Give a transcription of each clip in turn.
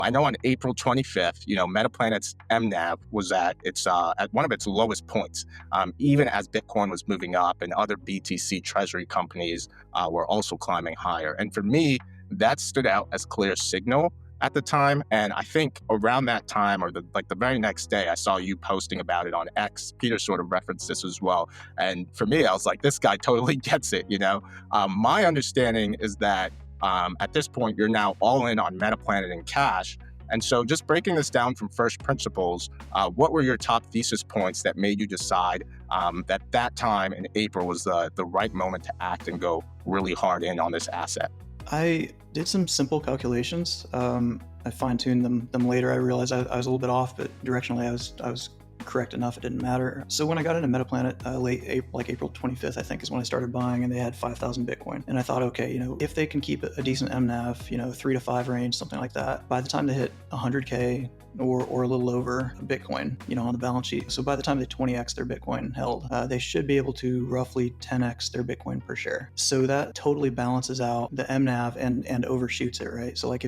I know on April 25th, Metaplanet's MNAV was at one of its lowest points, even as Bitcoin was moving up and other BTC treasury companies were also climbing higher. And for me, that stood out as clear signal at the time. And I think around that time, or the very next day, I saw you posting about it on X. Peter sort of referenced this as well. And for me, I was like, this guy totally gets it. My understanding is that at this point, you're now all in on Metaplanet and cash. And so just breaking this down from first principles, what were your top thesis points that made you decide that time in April was the right moment to act and go really hard in on this asset? I did some simple calculations. I fine-tuned them later. I realized I was a little bit off, but directionally I was correct enough. It didn't matter. So when I got into Metaplanet, late April, like April 25th, I think is when I started buying, and they had 5,000 Bitcoin. And I thought, okay, if they can keep a decent MNAV, 3 to 5 range, something like that, by the time they hit 100K or a little over Bitcoin, on the balance sheet. So by the time they 20x their Bitcoin held, they should be able to roughly 10x their Bitcoin per share. So that totally balances out the MNAV and overshoots it, right? So like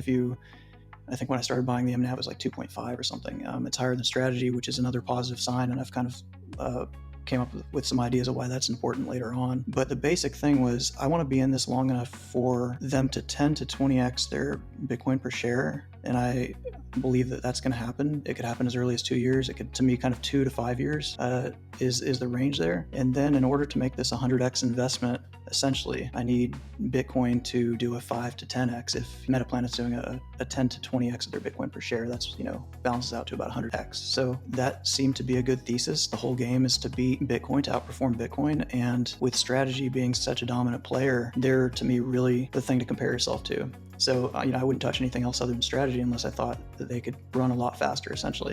I think when I started buying the MNAV, it was like 2.5 or something. It's higher than strategy, which is another positive sign. And I've kind of came up with some ideas of why that's important later on. But the basic thing was I want to be in this long enough for them to 10 to 20x their Bitcoin per share. And I believe that that's going to happen. It could happen as early as 2 years. It could, to me, kind of 2 to 5 years is the range there. And then in order to make this a 100x investment, essentially, I need Bitcoin to do a 5 to 10x. If Metaplanet's doing a 10 to 20x of their Bitcoin per share, that's, balances out to about 100x. So that seemed to be a good thesis. The whole game is to beat Bitcoin, to outperform Bitcoin. And with strategy being such a dominant player, they're, to me, really the thing to compare yourself to. So, I wouldn't touch anything else other than strategy unless I thought that they could run a lot faster, essentially.